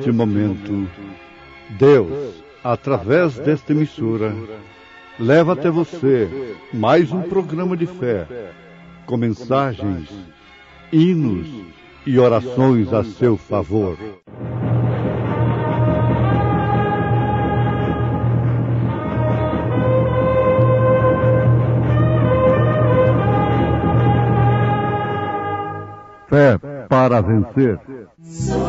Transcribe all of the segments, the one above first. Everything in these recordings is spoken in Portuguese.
neste momento, Deus, através desta emissora, leva até você mais um programa de fé, com mensagens, hinos e orações a seu favor. Fé para vencer. Somente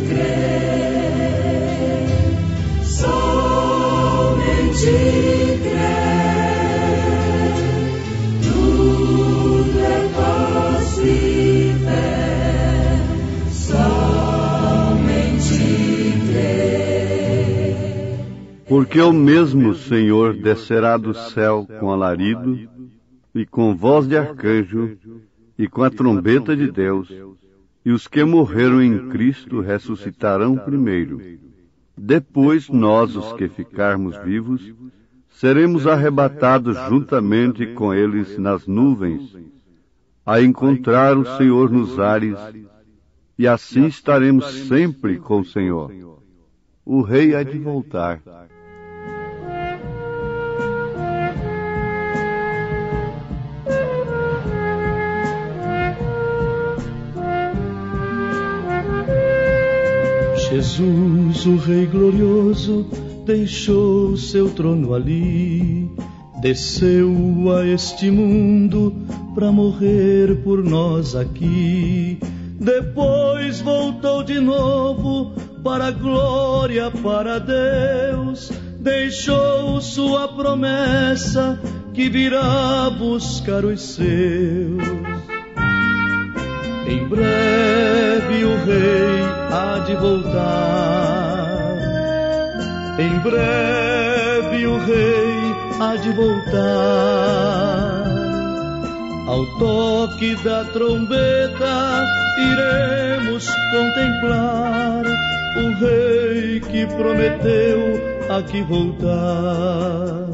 crer, somente crer, tudo é posse e fé, somente crer. Porque o mesmo Senhor descerá do céu com alarido, e com voz de arcanjo, e com a trombeta de Deus, e os que morreram em Cristo ressuscitarão primeiro. Depois nós, os que ficarmos vivos, seremos arrebatados juntamente com eles nas nuvens, a encontrar o Senhor nos ares, e assim estaremos sempre com o Senhor. O Rei há de voltar. Jesus, o Rei glorioso, deixou seu trono ali, desceu a este mundo para morrer por nós aqui. Depois voltou de novo para a glória, para Deus, deixou sua promessa que virá buscar os seus. Em breve o Rei há de voltar. Em breve o Rei há de voltar. Ao toque da trombeta iremos contemplar o Rei que prometeu aqui voltar.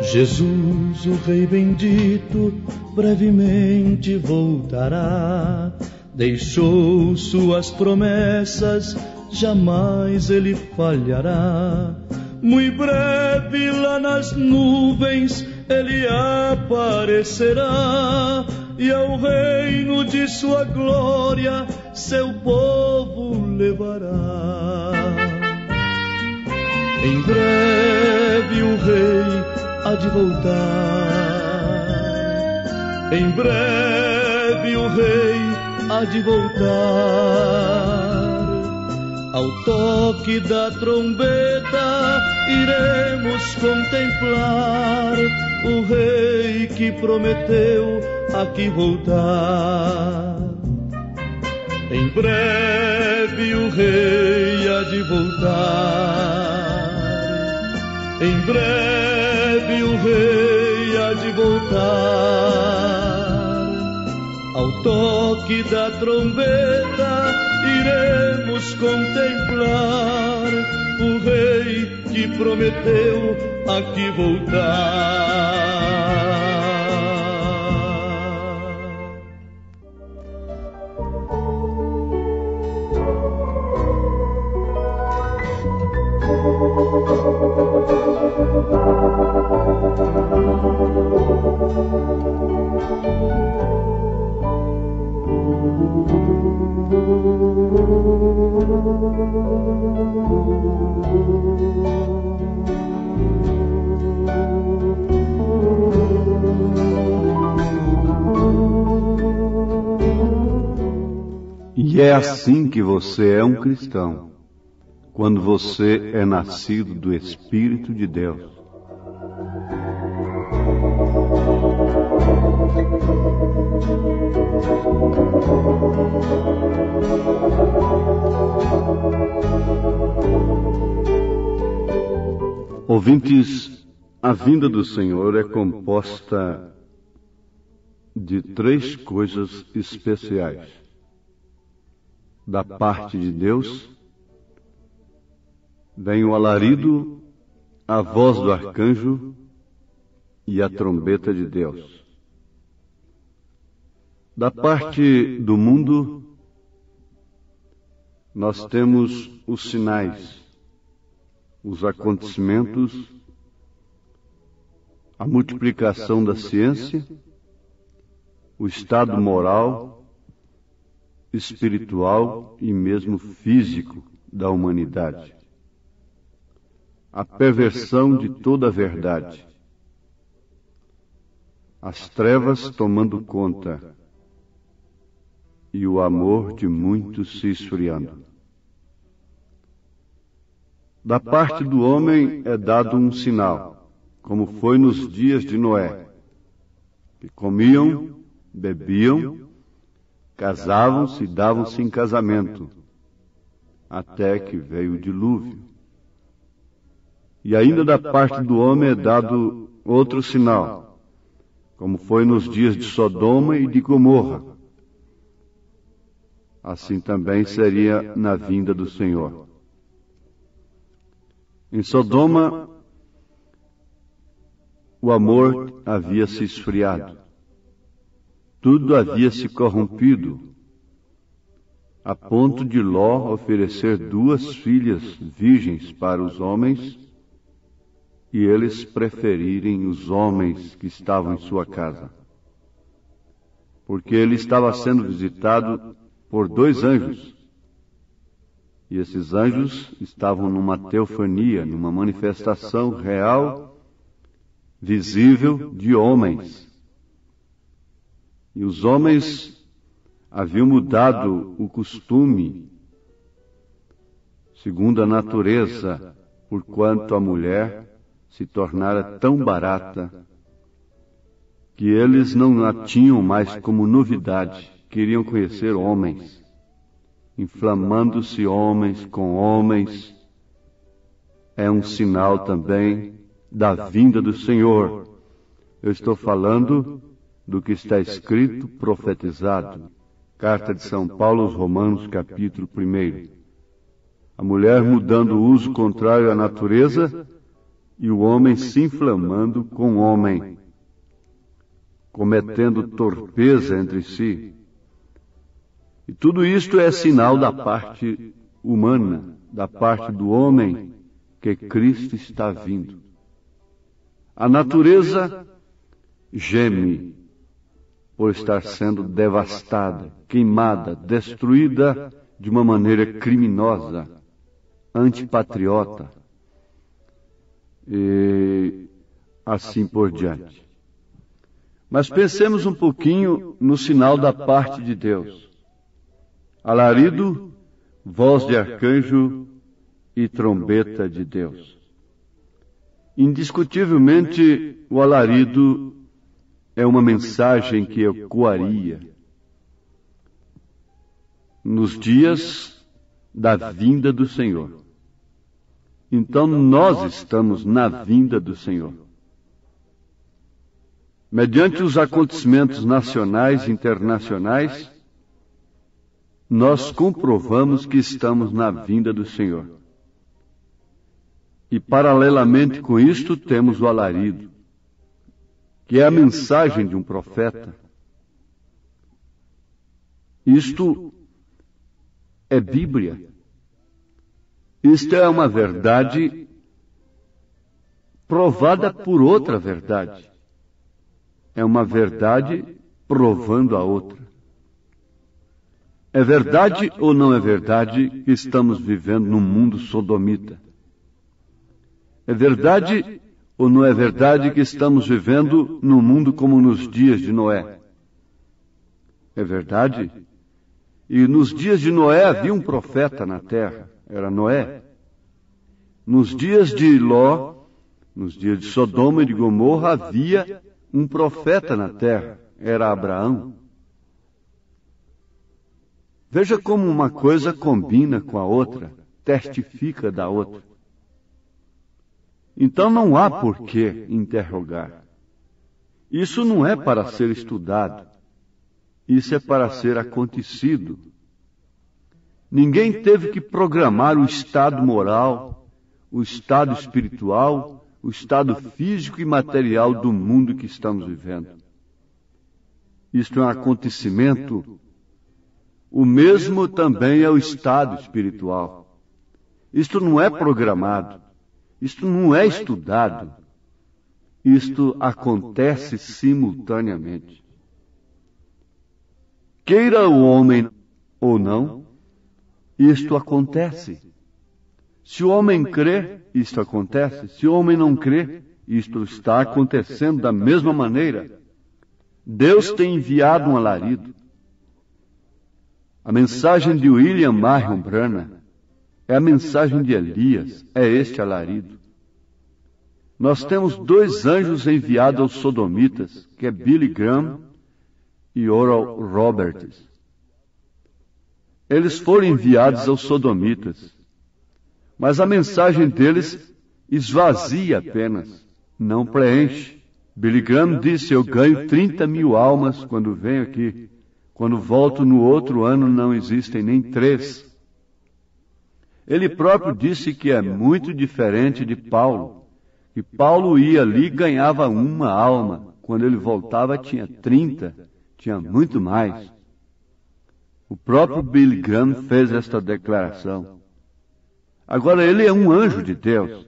Jesus, o Rei bendito, brevemente voltará. Deixou suas promessas, jamais ele falhará. Muito breve lá nas nuvens ele aparecerá, e ao reino de sua glória seu povo levará. Em breve o Rei há de voltar. Em breve o Rei há de voltar. Ao toque da trombeta iremos contemplar o Rei que prometeu aqui voltar. Em breve o Rei há de voltar. Em breve o Rei há de voltar. Ao toque da trombeta iremos contemplar o Rei que prometeu aqui voltar. E é assim que você é um cristão, quando você é nascido do Espírito de Deus. Ouvintes, a vinda do Senhor é composta de três coisas especiais: da parte de Deus, Vem o alarido, a voz do arcanjo e a trombeta de Deus. Da parte do mundo, nós temos os sinais, os acontecimentos, a multiplicação da ciência, o estado moral, espiritual e mesmo físico da humanidade. A perversão de toda a verdade. As trevas tomando conta e o amor de muitos se esfriando. Da parte do homem é dado um sinal, como foi nos dias de Noé, que comiam, bebiam, casavam-se e davam-se em casamento, até que veio o dilúvio. E ainda da parte do homem é dado outro sinal, como foi nos dias de Sodoma e de Gomorra. Assim também seria na vinda do Senhor. Em Sodoma, o amor havia se esfriado. Tudo havia se corrompido, a ponto de Ló oferecer 2 filhas virgens para os homens e eles preferirem os homens que estavam em sua casa. Porque ele estava sendo visitado por 2 anjos. E esses anjos estavam numa teofania, numa manifestação real, visível de homens. E os homens haviam mudado o costume, segundo a natureza, porquanto a mulher se tornara tão barata que eles não a tinham mais como novidade, queriam conhecer homens, inflamando-se homens com homens. É um sinal também da vinda do Senhor. Eu estou falando do que está escrito, profetizado. Carta de São Paulo aos Romanos, capítulo 1. A mulher mudando o uso contrário à natureza e o homem se inflamando com o homem, cometendo torpeza entre si. E tudo isto é sinal da parte humana, da parte do homem, que Cristo está vindo. A natureza geme por estar sendo devastada, queimada, destruída de uma maneira criminosa, antipatriota, e assim por diante. Mas pensemos um pouquinho no sinal da parte de Deus. Alarido, voz de arcanjo e trombeta de Deus. Indiscutivelmente, o alarido é uma mensagem que ecoaria nos dias da vinda do Senhor. Então nós estamos na vinda do Senhor. Mediante os acontecimentos nacionais e internacionais, nós comprovamos que estamos na vinda do Senhor. E paralelamente com isto temos o alarido, que é a mensagem de um profeta. Isto é Bíblia. Isto é uma verdade provada por outra verdade. É uma verdade provando a outra. É verdade ou não é verdade que estamos vivendo num mundo sodomita? É verdade ou não é verdade que estamos vivendo num mundo como nos dias de Noé? É verdade? E nos dias de Noé havia um profeta na terra, era Noé. Nos dias de Ló, nos dias de Sodoma e de Gomorra, havia um profeta na terra, era Abraão. Veja como uma coisa combina com a outra, testifica da outra. Então não há por que interrogar. Isso não é para ser estudado. Isso é para ser acontecido. Ninguém teve que programar o estado moral, o estado espiritual, o estado físico e material do mundo que estamos vivendo. Isto é um acontecimento. O mesmo também é o estado espiritual. Isto não é programado. Isto não é estudado. Isto acontece simultaneamente. Queira o homem ou não, isto acontece. Se o homem crê, isto acontece. Se o homem não crê, isto está acontecendo da mesma maneira. Deus tem enviado um alarido. A mensagem de William Marion Branham é a mensagem de Elias, é este alarido. Nós temos 2 anjos enviados aos sodomitas, que é Billy Graham e Oral Roberts. Eles foram enviados aos sodomitas, mas a mensagem deles esvazia apenas, não preenche. Billy Graham disse: eu ganho 30.000 almas quando venho aqui. Quando volto no outro ano não existem nem 3. Ele próprio disse que é muito diferente de Paulo. Que Paulo ia ali e ganhava 1 alma. Quando ele voltava tinha 30, tinha muito mais. O próprio Billy Graham fez esta declaração. Agora ele é um anjo de Deus,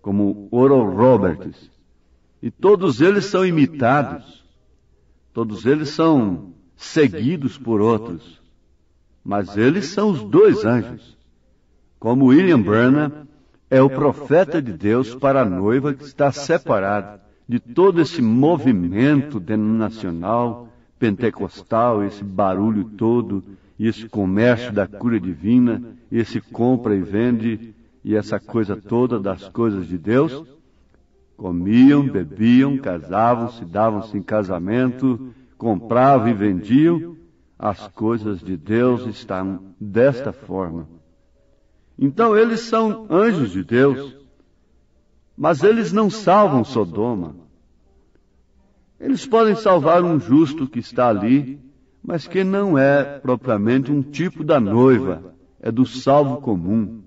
como Oral Roberts. E todos eles são imitados. Todos eles são seguidos por outros. Mas eles são os 2 anjos. Como William Branham é o profeta de Deus para a noiva que está separado de todo esse movimento denominacional, pentecostal, esse barulho todo, e esse comércio da cura divina, e esse compra e vende, e essa coisa toda das coisas de Deus. Comiam, bebiam, casavam-se, davam-se em casamento, compravam e vendiam. As coisas de Deus estão desta forma. Então eles são anjos de Deus, mas eles não salvam Sodoma. Eles podem salvar um justo que está ali, mas que não é propriamente um tipo da noiva, é do salvo comum.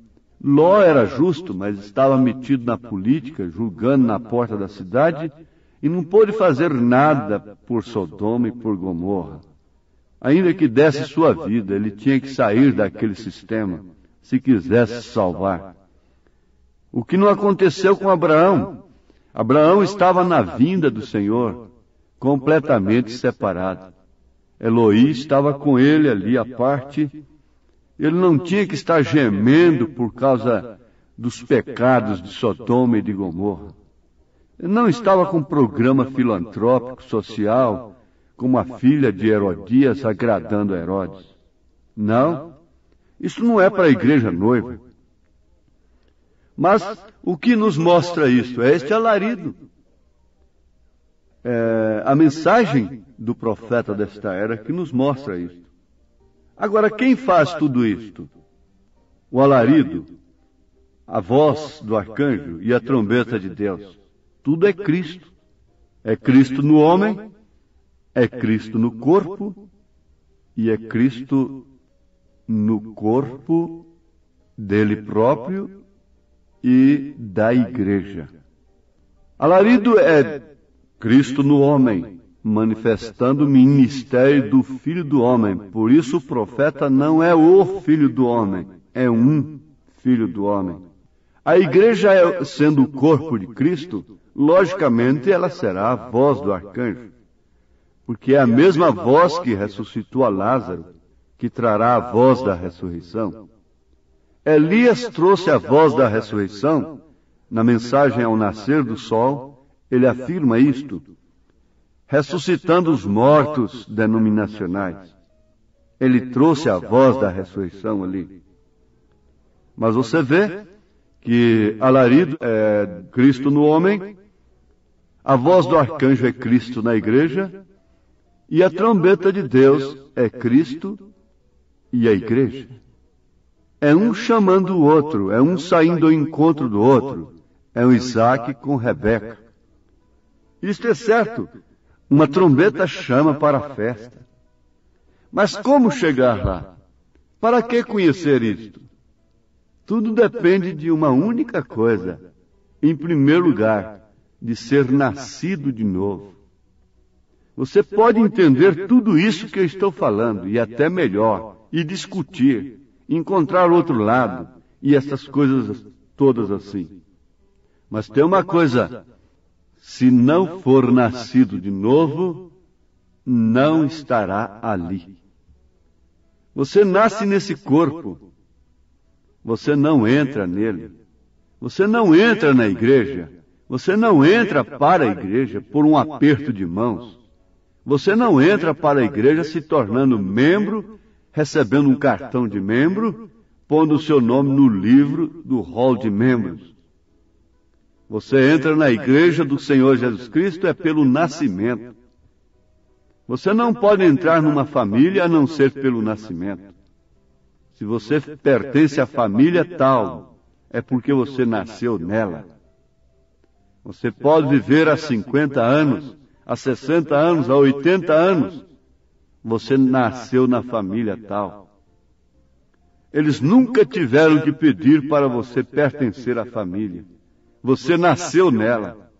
Ló era justo, mas estava metido na política, julgando na porta da cidade, e não pôde fazer nada por Sodoma e por Gomorra. Ainda que desse sua vida, ele tinha que sair daquele sistema, se quisesse se salvar. O que não aconteceu com Abraão? Abraão estava na vinda do Senhor, completamente separado. Eloí estava com ele ali à parte. Ele não tinha que estar gemendo por causa dos pecados de Sodoma e de Gomorra. Ele não estava com um programa filantrópico, social, como a filha de Herodias agradando a Herodes. Não, isso não é para a igreja noiva. Mas o que nos mostra isso? É este alarido. A mensagem do profeta desta era que nos mostra isso. Agora, quem faz tudo isto? O alarido, a voz do arcanjo e a trombeta de Deus. Tudo é Cristo. É Cristo no homem, é Cristo no corpo e é Cristo no corpo dele próprio e da igreja. Alarido é Cristo no homem, manifestando o ministério do Filho do Homem. Por isso o profeta não é o Filho do Homem, é um Filho do Homem. A igreja, sendo o corpo de Cristo, logicamente ela será a voz do arcanjo, porque é a mesma voz que ressuscitou a Lázaro, que trará a voz da ressurreição. Elias trouxe a voz da ressurreição. Na mensagem ao nascer do sol, ele afirma isto, ressuscitando os mortos denominacionais. Ele trouxe a voz da ressurreição ali. Mas você vê que alarido é Cristo no homem, a voz do arcanjo é Cristo na igreja, e a trombeta de Deus é Cristo e a igreja. É um chamando o outro, é um saindo ao encontro do outro. É um Isaac com Rebeca. Isto é certo. Uma trombeta chama para a festa. Mas como chegar lá? Para que conhecer isto? Tudo depende de uma única coisa. Em primeiro lugar, de ser nascido de novo. Você pode entender tudo isso que eu estou falando, e até melhor, e discutir, encontrar outro lado, e essas coisas todas assim. Mas tem uma coisa, se não for nascido de novo, não estará ali. Você nasce nesse corpo, você não entra nele, você não entra na igreja, você não entra para a igreja por um aperto de mãos. Você não entra para a igreja se tornando membro, recebendo um cartão de membro, pondo o seu nome no livro do rol de membros. Você entra na igreja do Senhor Jesus Cristo é pelo nascimento. Você não pode entrar numa família a não ser pelo nascimento. Se você pertence à família tal, é porque você nasceu nela. Você pode viver há 50 anos, há 60 anos, há 80 anos. Você nasceu na família tal. Eles nunca tiveram que pedir para você pertencer à família. Você nasceu nela.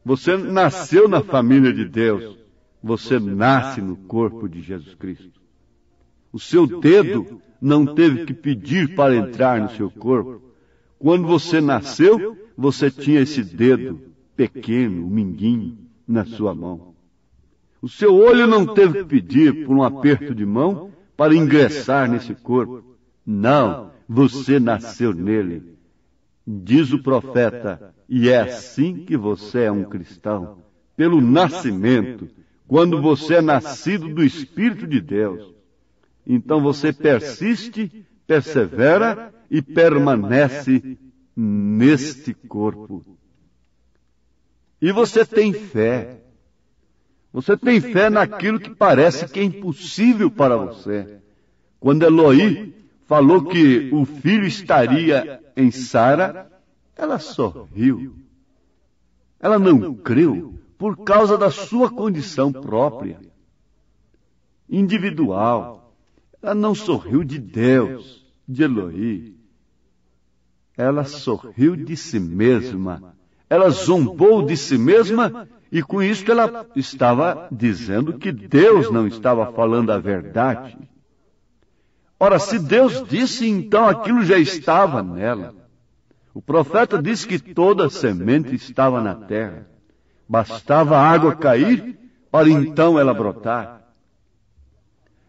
Você nasceu na família de Deus. Você nasce no corpo de Jesus Cristo. O seu dedo não teve que pedir para entrar no seu corpo. Quando você nasceu, você tinha esse dedo pequeno, minguinho, na sua mão. O seu olho não teve que pedir por um aperto de mão para ingressar nesse corpo. Não, você nasceu nele. Diz o profeta, e é assim que você é um cristão, pelo nascimento, quando você é nascido do Espírito de Deus. Então você persiste, persevera e permanece neste corpo. E você tem fé. Você tem fé naquilo que parece que é impossível para você. Quando Eloi falou que o filho estaria em Sara, ela sorriu. Ela não creu por causa da sua condição própria, individual. Ela não sorriu de Deus, de Eloi. Ela sorriu de si mesma. Ela zombou de si mesma e com isso ela estava dizendo que Deus não estava falando a verdade. Ora, se Deus disse, então aquilo já estava nela. O profeta disse que toda semente estava na terra. Bastava a água cair para então ela brotar.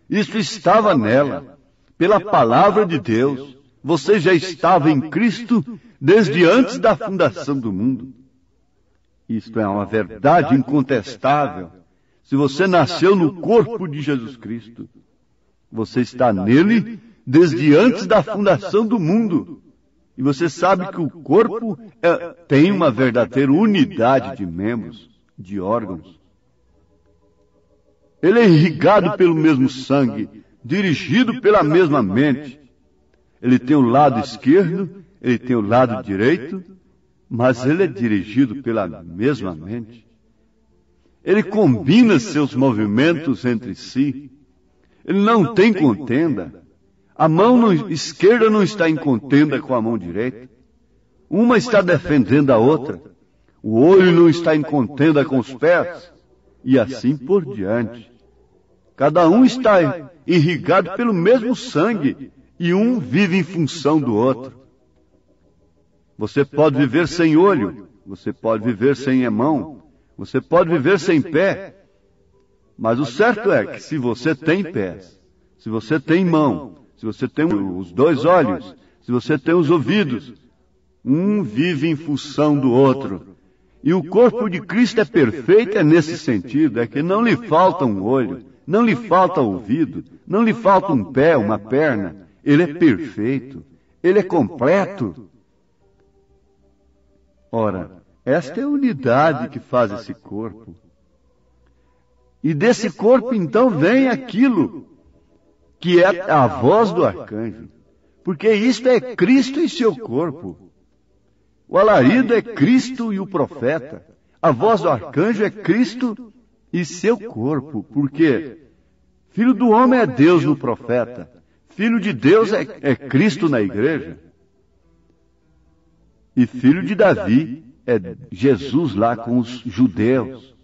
Isso estava nela. Pela palavra de Deus, você já estava em Cristo desde antes da fundação do mundo. Isto é uma verdade incontestável. Se você nasceu no corpo de Jesus Cristo, você está nele desde antes da fundação do mundo. E você sabe que o corpo tem uma verdadeira unidade de membros, de órgãos. Ele é irrigado pelo mesmo sangue, dirigido pela mesma mente. Ele tem o lado esquerdo, ele tem o lado direito, mas ele é dirigido pela mesma mente. Ele combina seus movimentos entre si. Ele não tem contenda. A mão esquerda não está em contenda com a mão direita. Uma está defendendo a outra. O olho não está em contenda com os pés. E assim por diante. Cada um está irrigado pelo mesmo sangue. E um vive em função do outro. Você pode viver sem olho. Você pode viver sem mão. Você pode viver sem pé. Mas o certo é que se você tem pés, se você tem mão, se você tem os dois olhos, se você tem os ouvidos, um vive em função do outro. E o corpo de Cristo é perfeito, é nesse sentido, é que não lhe falta um olho, não lhe falta ouvido, não lhe falta um pé, uma perna. Ele é perfeito, ele é completo. Ora, esta é a unidade que faz esse corpo. E desse corpo, então, vem aquilo que é a voz do arcanjo. Porque isto é Cristo em seu corpo. O alarido é Cristo e o profeta. A voz do arcanjo é Cristo e seu corpo. Porque filho do homem é Deus no profeta. Filho de Deus é Cristo na igreja. E filho de Davi é Jesus lá com os judeus.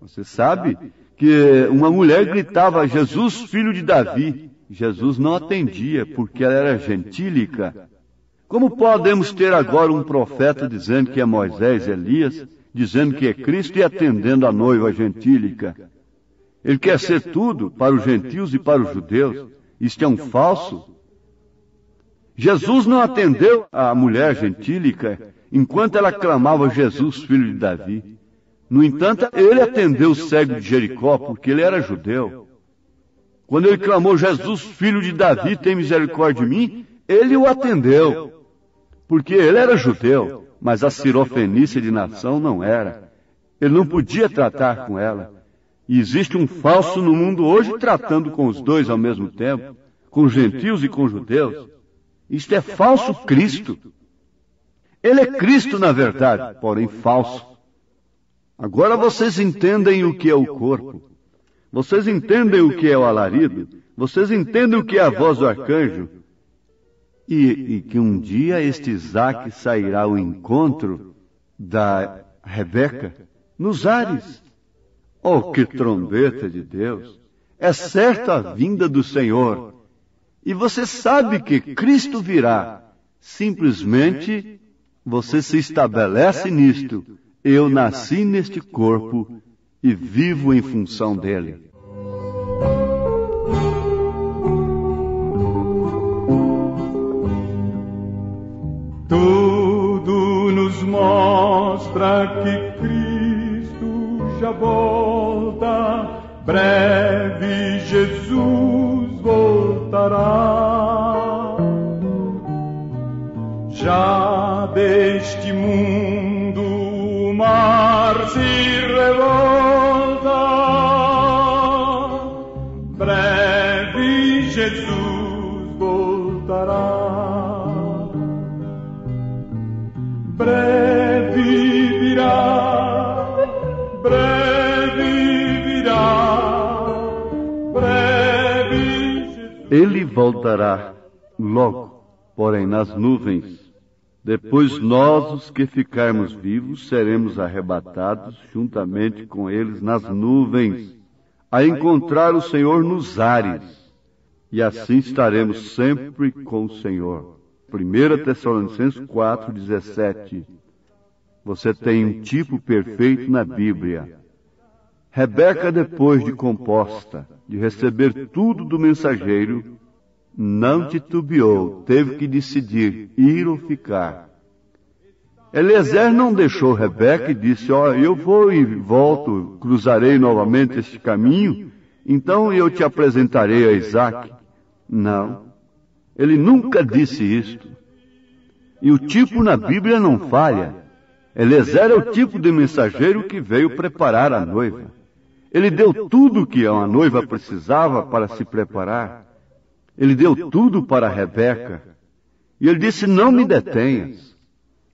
Você sabe que uma mulher gritava, Jesus, filho de Davi. Jesus não atendia, porque ela era gentílica. Como podemos ter agora um profeta dizendo que é Moisés, Elias, dizendo que é Cristo e atendendo a noiva gentílica? Ele quer ser tudo para os gentios e para os judeus. Isto é um falso. Jesus não atendeu a mulher gentílica enquanto ela clamava Jesus, filho de Davi. No entanto, ele atendeu o cego de Jericó, porque ele era judeu. Quando ele clamou, Jesus, filho de Davi, tem misericórdia de mim, ele o atendeu, porque ele era judeu, mas a cirofenícia de nação não era. Ele não podia tratar com ela. E existe um falso no mundo hoje tratando com os dois ao mesmo tempo, com gentios e com judeus. Isto é falso Cristo. Ele é Cristo na verdade, porém falso. Agora vocês entendem o que é o corpo. Vocês entendem o que é o alarido. Vocês entendem o que é a voz do arcanjo. E que um dia este Isaac sairá ao encontro da Rebeca nos ares. Oh, que trombeta de Deus! É certa a vinda do Senhor. E você sabe que Cristo virá. Simplesmente você se estabelece nisto. Eu nasci neste corpo e vivo em função dele. Tudo nos mostra que Cristo já volta, breve Jesus voltará. Já deste mundo o mar se revolta, breve Jesus voltará. Breve virá, breve virá, breve Jesus. Ele voltará logo, porém nas nuvens. Depois nós, os que ficarmos vivos, seremos arrebatados juntamente com eles nas nuvens, a encontrar o Senhor nos ares. E assim estaremos sempre com o Senhor. 1 Tessalonicenses 4:17. Você tem um tipo perfeito na Bíblia. Rebeca, depois de composta, de receber tudo do mensageiro, não titubeou, teve que decidir ir ou ficar. Eliezer não deixou Rebeca e disse, eu vou e volto, cruzarei novamente este caminho, então eu te apresentarei a Isaac. Não. Ele nunca disse isto. E o tipo na Bíblia não falha. Eliezer é o tipo de mensageiro que veio preparar a noiva. Ele deu tudo o que uma noiva precisava para se preparar. Ele deu tudo para Rebeca. E ele disse, não me detenhas.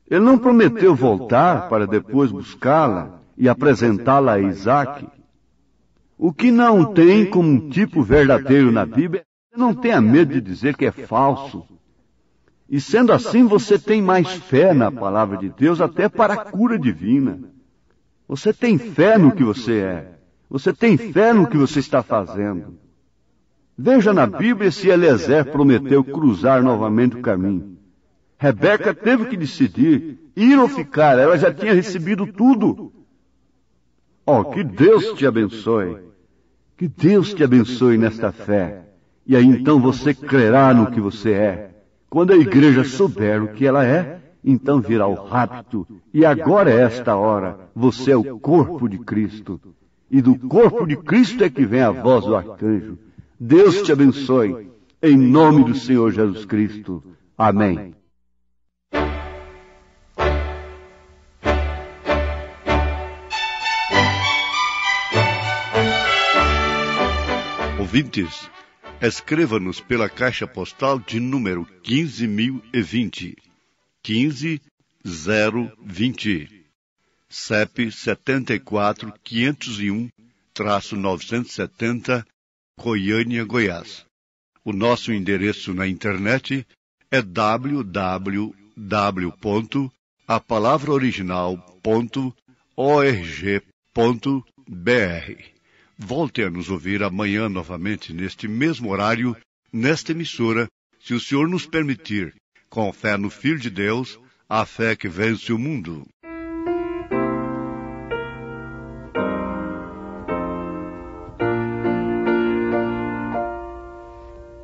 Ele não prometeu voltar para depois buscá-la e apresentá-la a Isaac. O que não tem como um tipo verdadeiro na Bíblia, não tenha medo de dizer que é falso. E sendo assim, você tem mais fé na palavra de Deus até para a cura divina. Você tem fé no que você é. Você tem fé no que você está fazendo. Veja na Bíblia se Eliezer prometeu cruzar novamente o caminho. Rebeca teve que decidir, ir ou ficar. Ela já tinha recebido tudo. Que Deus te abençoe. Que Deus te abençoe nesta fé. E aí então você crerá no que você é. Quando a igreja souber o que ela é, então virá o rapto. E agora é esta hora. Você é o corpo de Cristo. E do corpo de Cristo é que vem a voz do arcanjo. Deus te abençoe. Em nome do Senhor Jesus Cristo. Amém. Ouvintes, escreva-nos pela caixa postal de número 15.020, 15020, CEP 74.501-970, Goiânia, Goiás. O nosso endereço na internet é www.awr.org. a palavra original.org.br. Volte a nos ouvir amanhã novamente neste mesmo horário, nesta emissora, se o Senhor nos permitir, com fé no Filho de Deus, a fé que vence o mundo.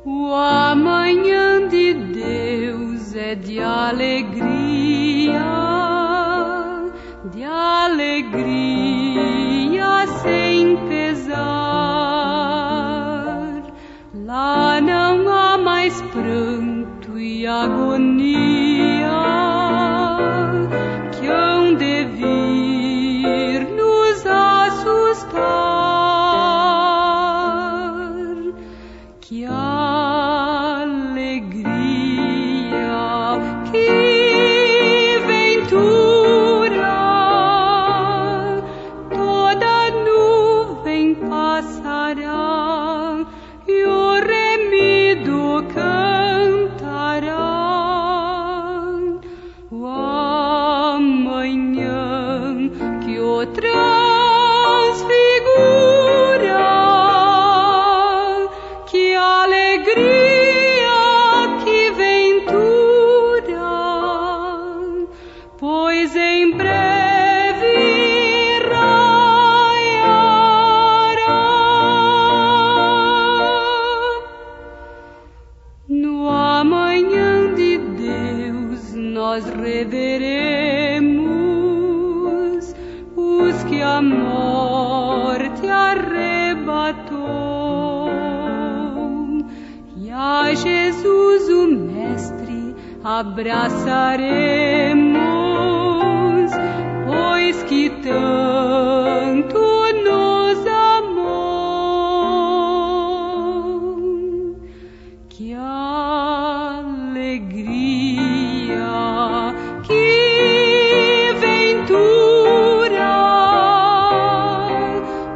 O amanhã de Deus é de alegria sem pesar. Lá não há mais pranto e agonia que hão de vir nos assustar. Que alegria, que ventura, toda nuvem passará e o remido cantará. O amanhã que o transfigura, que alegria, que ventura, pois em breve raiará. No amanhã de Deus nós reveremos os que a morte arrebatou, e a Jesus o Mestre abraçaremos, pois que tanto nos amou. Que alegria, que ventura,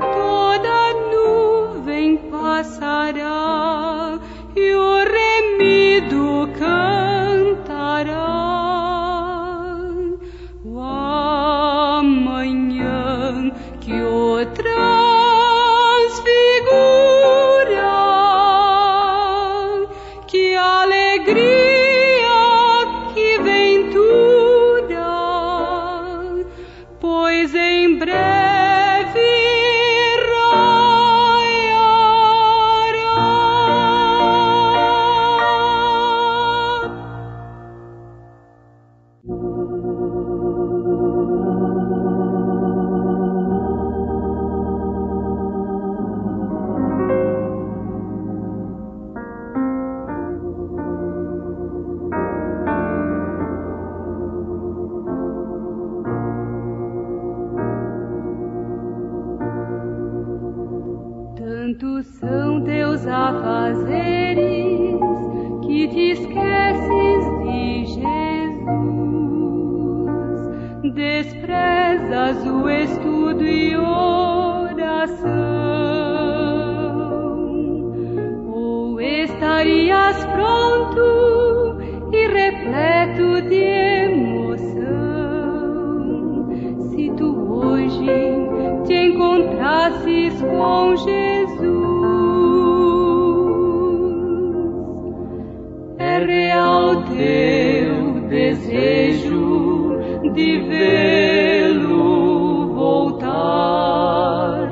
toda nuvem passará e o remido cantará. O amanhã que o transfigura, que alegria, que ventura, pois em breve raiará. Tantos são teus afazeres que te esqueces de Jesus, desprezas o estudo e oração. Ou estarias pronto e repleto de emoção, se tu hoje te encontrasses com Jesus. É real teu desejo de vê-lo voltar,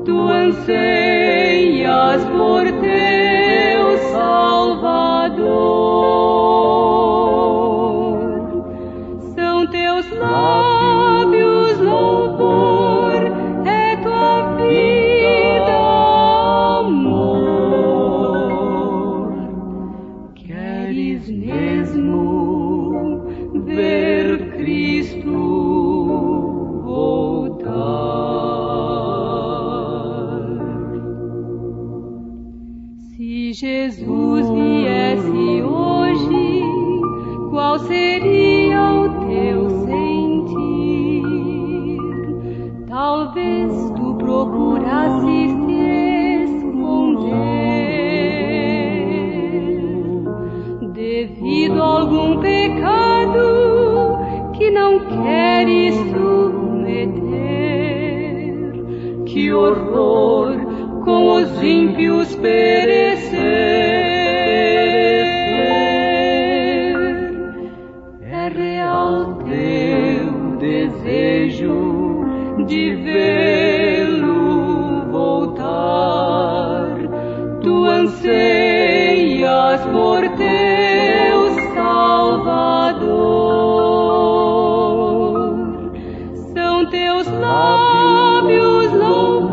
tu anseias por teu Salvador. São teus lábios louvor, é tua vida amor. Queres mesmo ver Cristo voltar? Se Jesus viesse hoje, qual seria o teu sentir? Talvez tu procurasses te esconder devido a algum pecado que não que horror com os ímpios perecer. É real teu desejo de vê-lo voltar, tu anseias por teu Salvador. São teus lábios louvar